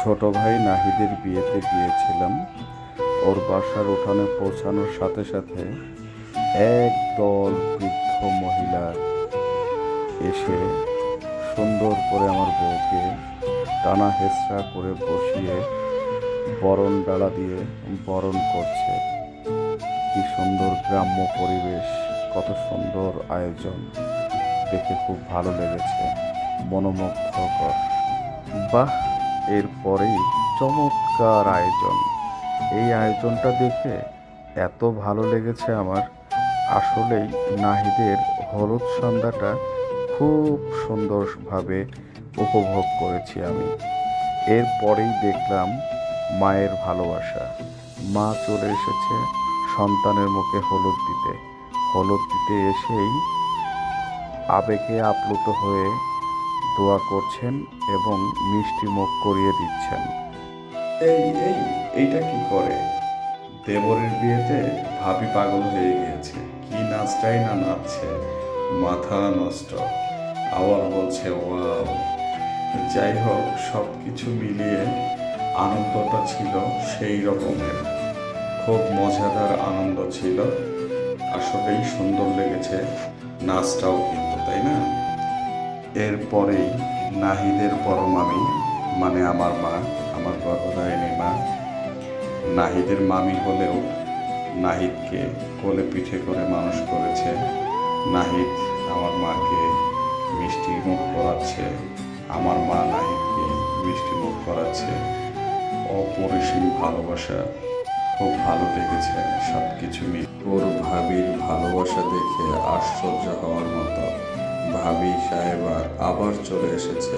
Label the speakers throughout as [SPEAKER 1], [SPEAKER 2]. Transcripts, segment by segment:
[SPEAKER 1] ছোট ভাই নাহিদের বিয়েতে গিয়েছিলাম। ওর বাসার উঠানে পৌঁছানোর সাথে সাথে একদল বৃদ্ধ মহিলা এসে সুন্দর করে আমার বউকে টানা হেঁচড়া করে বসিয়ে বরণ ডালা দিয়ে বরণ করছে। কি সুন্দর গ্রাম্য পরিবেশ, কত সুন্দর আয়োজন, দেখে খুব ভালো লেগেছে, মনোমুগ্ধকর। বাহ, এরপরেই চমৎকার আয়োজন। এই আয়োজনটা দেখে এত ভালো লেগেছে আমার। আসলেই নাহিদের হলুদ সন্ধ্যাটা খুব সুন্দরভাবে উপভোগ করেছি আমি। এরপরেই দেখলাম মায়ের ভালোবাসা। মা চলে এসেছে সন্তানের মুখে হলুদ দিতে। হলুদ দিতে এসেই আবেগে আপ্লুত হয়ে দোয়া করছেন এবং মিষ্টি মুখ করিয়ে দিচ্ছেন। এই এই এইটা কি করে? দেবরের বিয়েতে ভাবি পাগল হয়ে গিয়েছে, কি নাচটাই না নাচছে, মাথা নষ্ট। আবার বলছে ওয়াও। যাই হোক, সব কিছু মিলিয়ে আনন্দটা ছিল সেই রকমের, খুব মজাদার আনন্দ ছিল। আসলেই সুন্দর লেগেছে নাচটাও, কিন্তু তাই না? এরপরেই নাহিদের বড় মামি, মানে আমার মা, আমার গর্ভধারিণী মা, নাহিদের মামি হলেও নাহিদকে কোলে পিঠে করে মানুষ করেছে। নাহিদ আমার মাকে মিষ্টি মুখ করাচ্ছে, আমার মা নাহিদকে মিষ্টি মুখ করাচ্ছে। অপরিসীম ভালোবাসা, খুব ভালো লেগেছে সব কিছু মিলে। ওর ভাবির ভালোবাসা দেখে আশ্চর্য হওয়ার মতো। ভাবি সাহেবা আবার চলে এসেছে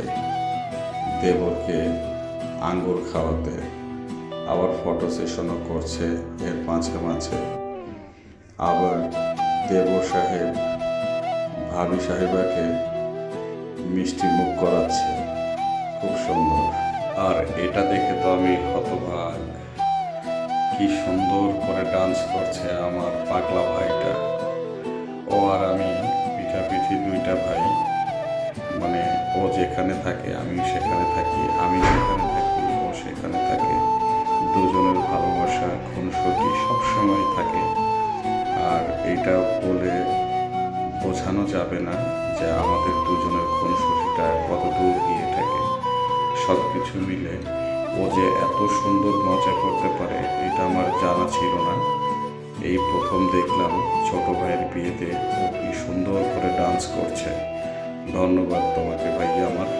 [SPEAKER 1] দেবরকে আঙ্গুর খাওয়াতে, আবার ফটো সেশনও করছে এর মাঝে মাঝে। আবার দেবর সাহেব ভাবি সাহেবাকে মিষ্টি মুখ করাচ্ছে, খুব সুন্দর। আর এটা দেখে তো আমি হতবাক, কি সুন্দর করে ডান্স করছে আমার পাগলা ভাইটা। ও আর আমি পিঠাপিঠি দুইটা ভাই, মানে ও যেখানে থাকে আমি সেখানে থাকি, আমি যেখানে থাকি ও সেখানে থাকে। দুজনের ভালোবাসা খুনসুটি সবসময় থাকে। আর এটা বলে বোঝানো যাবে না যে আমাদের দুজনের খুনসুটিটা কত দূর গিয়ে থাকে। সব কিছু মিলে ও যে এত সুন্দর মজা করতে পারে এটা আমার জানা ছিল না। এই প্রথম দেখলাম ছোট ভাইয়ের বিয়েতে ও কি সুন্দর করে ডান্স করছে। ধন্যবাদ তোমাকে ভাইয়া আমার।